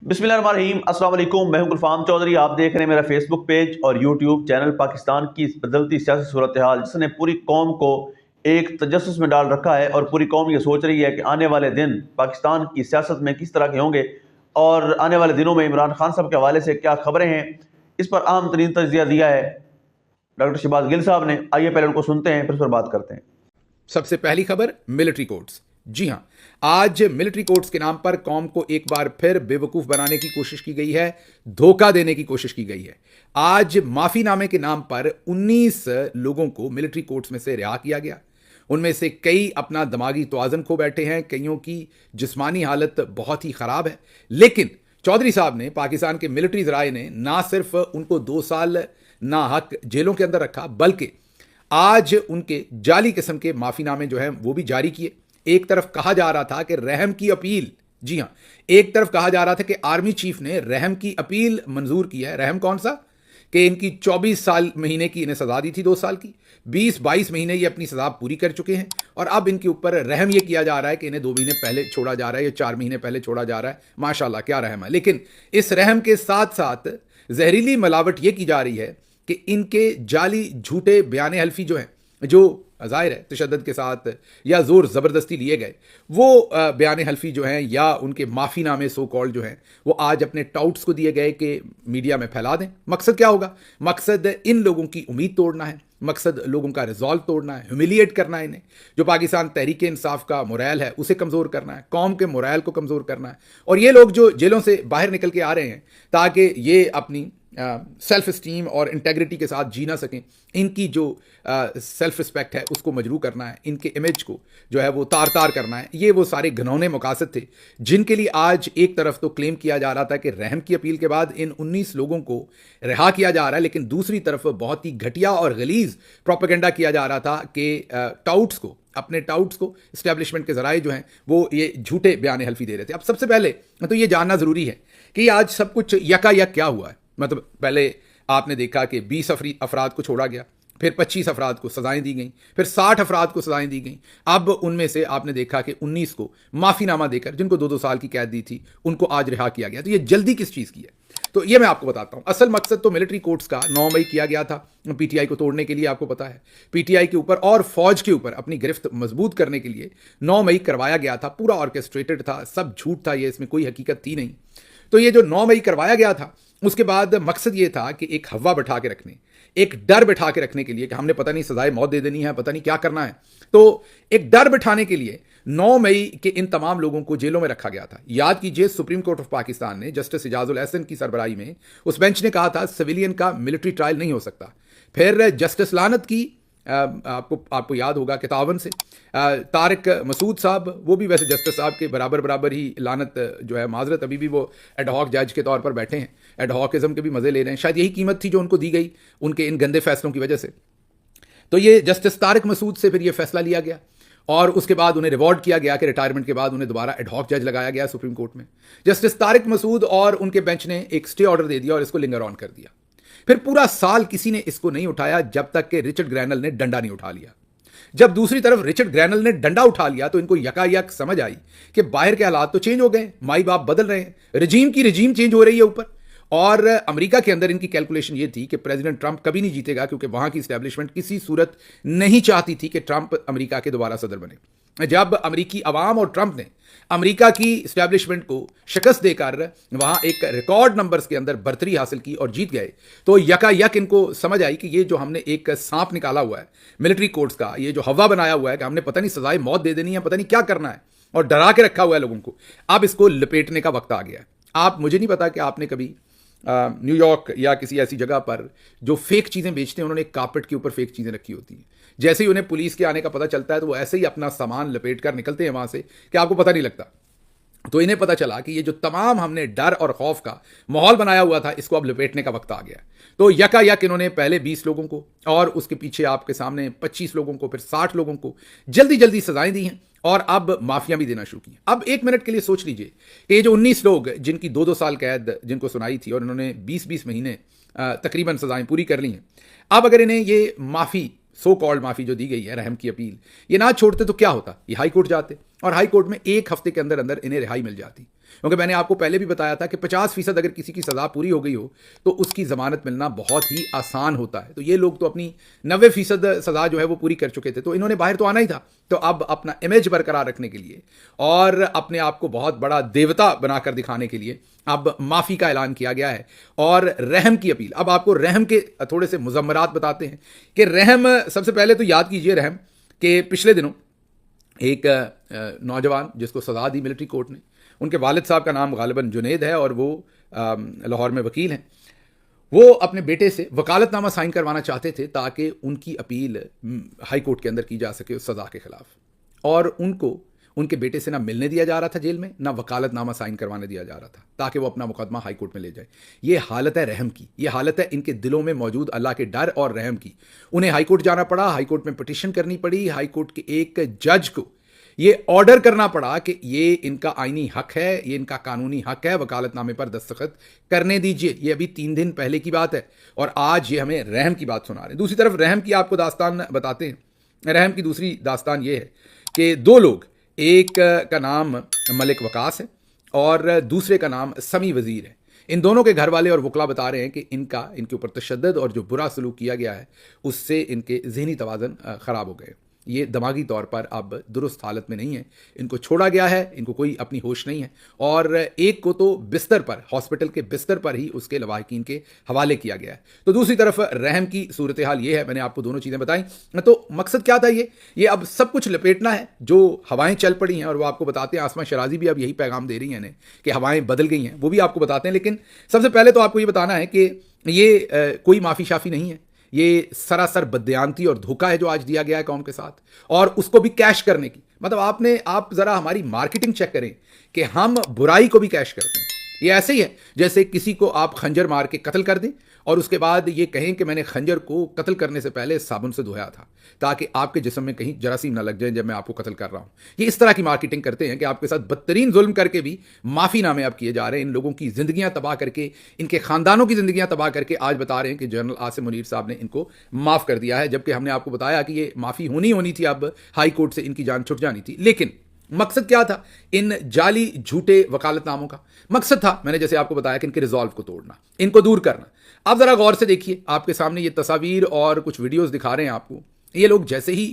बिस्मिल्लाहिर्रहमानिर्रहीम, अस्सलाम वालेकुम। मैं हूं गुलफाम चौधरी। आप देख रहे हैं मेरा फेसबुक पेज और यूट्यूब चैनल। पाकिस्तान की इस बदलती सियासी सूरत हाल जिसने पूरी कौम को एक तजस्सुस में डाल रखा है और पूरी कौम ये सोच रही है कि आने वाले दिन पाकिस्तान की सियासत में किस तरह के होंगे और आने वाले दिनों में इमरान खान साहब के हवाले से क्या खबरें हैं, इस पर अहम तरीन तजिया दिया है डॉक्टर शहबाज गिल साहब ने। आइए पहले उनको सुनते हैं, फिर उस पर बात करते हैं। सबसे पहली खबर मिलिट्री कोर्ट्स। जी हां, आज मिलिट्री कोर्ट्स के नाम पर कौम को एक बार फिर बेवकूफ बनाने की कोशिश की गई है, धोखा देने की कोशिश की गई है। आज माफीनामे के नाम पर 19 लोगों को मिलिट्री कोर्ट्स में से रिहा किया गया। उनमें से कई अपना दिमागी तवाज़ुन खो बैठे हैं, कईयों की जिस्मानी हालत बहुत ही खराब है। लेकिन चौधरी साहब ने, पाकिस्तान के मिलिट्री ज़राए ने ना सिर्फ उनको 2 साल ना हक जेलों के अंदर रखा, बल्कि आज उनके जाली किस्म के माफीनामे जो हैं वो भी जारी किए। एक तरफ कहा जा रहा था कि रहम की अपील, जी हां, एक तरफ कहा जा रहा था कि आर्मी चीफ ने रहम की अपील मंजूर की है। रहम कौन सा? कि इनकी 24 साल महीने की इन्हें सजा दी थी, 2 साल की, 20-22 महीने ये अपनी सजा पूरी कर चुके हैं और अब इनके ऊपर रहम ये किया जा रहा है कि इन्हें 2 महीने पहले छोड़ा जा रहा है या 4 महीने पहले छोड़ा जा रहा है। माशाल्लाह, क्या रहम है। लेकिन इस रहम के साथ साथ जहरीली मिलावट ये की जा रही है कि इनके जाली झूठे बयान हल्फी जो हैं, जो ज़ाहिर है तशद्दुद के साथ या ज़ोर ज़बरदस्ती लिए गए, वो बयान हल्फी जो हैं या उनके माफ़ीनामे सो कॉल्ड जो हैं, वो आज अपने टाउट्स को दिए गए कि मीडिया में फैला दें। मकसद क्या होगा? मकसद इन लोगों की उम्मीद तोड़ना है, मकसद लोगों का रिजॉल्व तोड़ना है, ह्यूमिलिएट करना है इन्हें। जो पाकिस्तान तहरीक इंसाफ का मोरल है उसे कमज़ोर करना है, कौम के मोरल को कमज़ोर करना है। और ये लोग जो जेलों से बाहर निकल के आ रहे हैं ताकि ये अपनी सेल्फ इस्टीम और इंटेग्रिटी के साथ जी ना सकें, इनकी जो सेल्फ रिस्पेक्ट है उसको मजरू करना है, इनके इमेज को जो है वो तार तार करना है। ये वो सारे घनौने मकासद थे जिनके लिए आज एक तरफ तो क्लेम किया जा रहा था कि रहम की अपील के बाद इन 19 लोगों को रिहा किया जा रहा है, लेकिन दूसरी तरफ बहुत ही घटिया और गलीज प्रोपेगेंडा किया जा रहा था कि टाउट्स को, अपने टाउट्स को इस्टेब्लिशमेंट के जराए जो हैं वो ये झूठे बयान हल्फी दे रहे थे। अब सबसे पहले तो ये जानना ज़रूरी है कि आज सब कुछ यकायक क्या हुआ है। मतलब पहले आपने देखा कि 20 अफराद को छोड़ा गया, फिर 25 अफराद को सजाएं दी गई, फिर 60 अफराद को सजाएं दी गई। अब उनमें से आपने देखा कि 19 को माफीनामा देकर, जिनको 2-2 साल की कैद दी थी, उनको आज रिहा किया गया। तो ये जल्दी किस चीज़ की है? तो ये मैं आपको बताता हूं। असल मकसद तो मिलिट्री कोर्ट्स का 9 मई किया गया था पीटीआई को तोड़ने के लिए। आपको पता है पीटीआई के ऊपर और फौज के ऊपर अपनी गिरफ्त मजबूत करने के लिए 9 मई करवाया गया था। पूरा ऑर्केस्ट्रेटेड था, सब झूठ था, ये इसमें कोई हकीकत थी नहीं। तो ये जो 9 मई करवाया गया था, उसके बाद मकसद ये था कि एक हवा बैठा के रखने, एक डर बैठा के रखने के लिए कि हमने पता नहीं सजाए मौत दे देनी है, पता नहीं क्या करना है। तो एक डर बैठाने के लिए 9 मई के इन तमाम लोगों को जेलों में रखा गया था। याद कीजिए, सुप्रीम कोर्ट ऑफ पाकिस्तान ने जस्टिस इजाजुल एहसन की सरबराही में उस बेंच ने कहा था सिविलियन का मिलिट्री ट्रायल नहीं हो सकता। फिर जस्टिस लानत की आपको याद होगा किताबन से तारिक मसूद साहब, वो भी वैसे जस्टिस साहब के बराबर ही लानत जो है, माजरत अभी भी वो एडहॉक जज के तौर पर बैठे हैं, एडहॉकिज्म के भी मज़े ले रहे हैं। शायद यही कीमत थी जो उनको दी गई उनके इन गंदे फैसलों की वजह से। तो ये जस्टिस तारिक मसूद से फिर ये फैसला लिया गया और उसके बाद उन्हें रिवॉर्ड किया गया कि रिटायरमेंट के बाद उन्हें दोबारा एडहॉक जज लगाया गया सुप्रीम कोर्ट में। जस्टिस तारिक मसूद और उनके बेंच ने एक स्टे ऑर्डर दे दिया और इसको लिंगर ऑन कर दिया। फिर पूरा साल किसी ने इसको नहीं उठाया जब तक कि रिचर्ड ग्रैनल ने डंडा नहीं उठा लिया। जब दूसरी तरफ रिचर्ड ग्रैनल ने डंडा उठा लिया तो इनको यकायक समझ आई कि बाहर के हालात तो चेंज हो गए, माई बाप बदल रहे हैं, रजीम चेंज हो रही है ऊपर। और अमेरिका के अंदर इनकी कैलकुलेशन ये थी कि प्रेसिडेंट ट्रंप कभी नहीं जीतेगा, क्योंकि वहां की इस्टेब्लिशमेंट किसी सूरत नहीं चाहती थी कि ट्रंप अमेरिका के दोबारा सदर बने। जब अमेरिकी अवाम और ट्रंप ने अमेरिका की इस्टेब्लिशमेंट को शिकस्त देकर वहां एक रिकॉर्ड नंबर्स के अंदर बर्तरी हासिल की और जीत गए, तो यकायक इनको समझ आई कि ये जो हमने एक सांप निकाला हुआ है मिलिट्री कोर्ट्स का, ये जो हवा बनाया हुआ है कि हमने पता नहीं सजाए मौत दे देनी है, पता नहीं क्या करना है और डरा के रखा हुआ है लोगों को, अब इसको लपेटने का वक्त आ गया है। आप, मुझे नहीं पता कि आपने कभी न्यूयॉर्क या किसी ऐसी जगह पर जो फेक चीज़ें बेचते हैं, उन्होंने एक कार्पेट के ऊपर फेक चीज़ें रखी होती हैं। जैसे ही उन्हें पुलिस के आने का पता चलता है तो वो ऐसे ही अपना सामान लपेट कर निकलते हैं वहाँ से कि आपको पता नहीं लगता। तो इन्हें पता चला कि ये जो तमाम हमने डर और खौफ का माहौल बनाया हुआ था, इसको अब लपेटने का वक्त आ गया। तो यकायक इन्होंने पहले 20 लोगों को और उसके पीछे आपके सामने 25 लोगों को, फिर 60 लोगों को जल्दी जल्दी सजाएं दी हैं और अब माफिया भी देना शुरू की। अब एक मिनट के लिए सोच लीजिए कि ये जो 19 लोग जिनकी 2-2 साल कैद जिनको सुनाई थी और इन्होंने 20-20 महीने तकरीबन सजाएं पूरी कर ली हैं, अब अगर इन्हें ये माफ़ी, सो कॉल्ड माफ़ी जो दी गई है, रहम की अपील, ये ना छोड़ते तो क्या होता? ये हाई कोर्ट जाते और हाई कोर्ट में 1 हफ्ते के अंदर अंदर इन्हें रिहाई मिल जाती। क्योंकि मैंने आपको पहले भी बताया था कि 50% अगर किसी की सज़ा पूरी हो गई हो तो उसकी ज़मानत मिलना बहुत ही आसान होता है। तो ये लोग तो अपनी 90% सज़ा जो है वो पूरी कर चुके थे, तो इन्होंने बाहर तो आना ही था। तो अब अपना इमेज बरकरार रखने के लिए और अपने आप को बहुत बड़ा देवता बनाकर दिखाने के लिए अब माफ़ी का ऐलान किया गया है और रहम की अपील। अब आपको रहम के थोड़े से मुज़म्मरात बताते हैं कि रहम, सबसे पहले तो याद कीजिए रहम कि पिछले दिनों एक नौजवान जिसको सज़ा दी मिलिट्री कोर्ट ने, उनके वालिद साहब का नाम गालिबन जुनैद है और वो लाहौर में वकील हैं। वो अपने बेटे से वकालतनामा साइन करवाना चाहते थे ताकि उनकी अपील हाई कोर्ट के अंदर की जा सके उस सज़ा के ख़िलाफ़, और उनको उनके बेटे से ना मिलने दिया जा रहा था जेल में, ना वकालतनामा साइन करवाने दिया जा रहा था ताकि वो अपना मुकदमा हाई कोर्ट में ले जाए। ये हालत है रहम की, ये हालत है इनके दिलों में मौजूद अल्लाह के डर और रहम की। उन्हें हाई कोर्ट जाना पड़ा, हाई कोर्ट में पिटीशन करनी पड़ी, हाई कोर्ट के एक जज को ये ऑर्डर करना पड़ा कि ये इनका आईनी हक है, ये इनका कानूनी हक है, वकालतनामे पर दस्तखत करने दीजिए। ये अभी 3 दिन पहले की बात है और आज ये हमें रहम की बात सुना रहे हैं। दूसरी तरफ रहम की आपको दास्तान बताते हैं। रहम की दूसरी दास्तान ये है कि 2 लोग, एक का नाम मलिक वकास है और दूसरे का नाम समी वज़ीर है। इन दोनों के घर वाले और वकला बता रहे हैं कि इनके ऊपर तशद्दुद और जो बुरा सलूक किया गया है उससे इनके ज़हनी तवाज़ुन ख़राब हो गए। ये दिमागी तौर पर अब दुरुस्त हालत में नहीं है, इनको छोड़ा गया है, इनको कोई अपनी होश नहीं है और एक को तो बिस्तर पर, हॉस्पिटल के बिस्तर पर ही उसके लवाहिकीन के हवाले किया गया है। तो दूसरी तरफ रहम की सूरत हाल ये है। मैंने आपको दोनों चीज़ें बताई। तो मकसद क्या था, ये अब सब कुछ लपेटना है जो हवाएं चल पड़ी हैं, और वो आपको बताते हैं। आसमा शराजी भी अब यही पैगाम दे रही हैं इन्हें कि हवाएं बदल गई हैं, वो भी आपको बताते हैं। लेकिन सबसे पहले तो आपको ये बताना है कि ये कोई माफ़ी शाफी नहीं है, ये सरासर बदयांती और धोखा है जो आज दिया गया है कौम के साथ, और उसको भी कैश करने की। मतलब आप ज़रा हमारी मार्केटिंग चेक करें कि हम बुराई को भी कैश करते हैं। ये ऐसे ही है जैसे किसी को आप खंजर मार के कत्ल कर दें और उसके बाद ये कहें कि मैंने खंजर को कत्ल करने से पहले साबुन से धोया था ताकि आपके जिस्म में कहीं जरासीम ना लग जाए जब मैं आपको कत्ल कर रहा हूं। ये इस तरह की मार्केटिंग करते हैं कि आपके साथ बदतरीन जुल्म करके भी माफ़ीनामे अब किए जा रहे हैं। इन लोगों की ज़िंदगियां तबाह करके, इनके ख़ानदानों की ज़िंदगियां तबाह करके आज बता रहे हैं कि जनरल आसिम मुनीर साहब ने इनको माफ़ कर दिया है, जबकि हमने आपको बताया कि ये माफ़ी होनी थी, अब हाई कोर्ट से इनकी जान छुट जानी थी। लेकिन मकसद क्या था इन जाली झूठे वकालतनामों का? मकसद था, मैंने जैसे आपको बताया, कि इनके रिजॉल्व को तोड़ना, इनको दूर करना। अब जरा गौर से देखिए, आपके सामने ये तस्वीर और कुछ वीडियोस दिखा रहे हैं आपको। ये लोग जैसे ही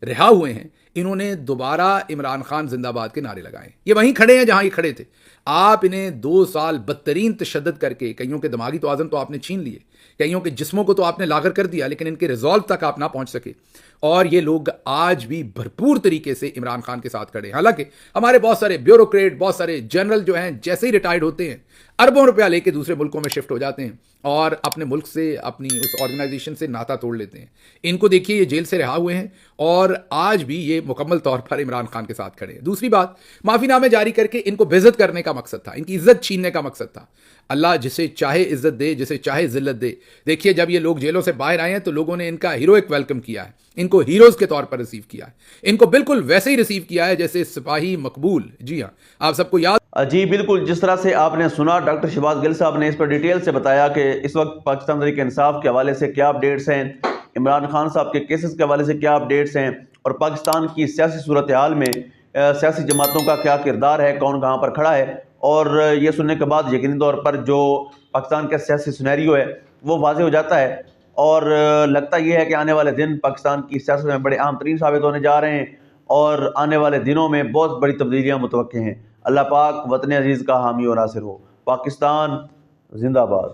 रिहा हुए हैं, इन्होंने दोबारा इमरान खान जिंदाबाद के नारे लगाए। ये वहीं खड़े हैं जहां ये खड़े थे। आप इन्हें 2 साल बदतरीन तशद्दुद करके कईयों के दिमागी तवाज़ुन तो आपने छीन लिए, कईयों के जिस्मों को तो आपने लागर कर दिया, लेकिन इनके रिजॉल्व तक आप ना पहुंच सके। और ये लोग आज भी भरपूर तरीके से इमरान खान के साथ खड़े हैं। हालांकि हमारे बहुत सारे ब्यूरोक्रेट, बहुत सारे जनरल जो हैं, जैसे ही रिटायर्ड होते हैं अरबों रुपया लेके दूसरे मुल्कों में शिफ्ट हो जाते हैं और अपने मुल्क से, अपनी उस ऑर्गेनाइजेशन से नाता तोड़ लेते हैं। इनको देखिए, ये जेल से रिहा हुए हैं और आज भी ये मुकम्मल तौर पर इमरान खान के साथ खड़े हैं। दूसरी बात, माफ़ीनामे जारी करके इनको बेइज्जत करने का मकसद था, इनकी इज्जत छीनने का मकसद था। अल्लाह जिसे चाहे इज्जत दे, जिसे चाहे जिल्लत दे। देखिए, जब ये लोग जेलों से बाहर आए हैं तो लोगों ने इनका हीरोइक वेलकम किया है, इनको हीरोज़ के तौर पर रिसीव किया है, इनको बिल्कुल वैसे ही रिसीव किया है जैसे सिपाही मकबूल। जी हाँ, आप सबको याद। जी बिल्कुल, जिस तरह से आपने सुना, डॉक्टर शहबाज गिल साहब ने इस पर डिटेल से बताया कि इस वक्त पाकिस्तान तहरीक इंसाफ के हवाले से क्या अपडेट्स हैं, इमरान खान साहब के केसेस के हवाले से क्या अपडेट्स हैं, और पाकिस्तान की सियासी सूरत हाल में सियासी जमातों का क्या किरदार है, कौन कहाँ पर खड़ा है। और ये सुनने के बाद यकीनी तौर पर जो पाकिस्तान का सियासी सिनेरियो है वो वाज़ेह हो जाता है, और लगता यह है कि आने वाले दिन पाकिस्तान की सियासत में बड़े अहम तरीन साबित होने जा रहे हैं और आने वाले दिनों में बहुत बड़ी तब्दीलियाँ मुतवक्के हैं। अल्लाह पाक वतन अजीज़ का हामी और नासिर हो। पाकिस्तान जिंदाबाद।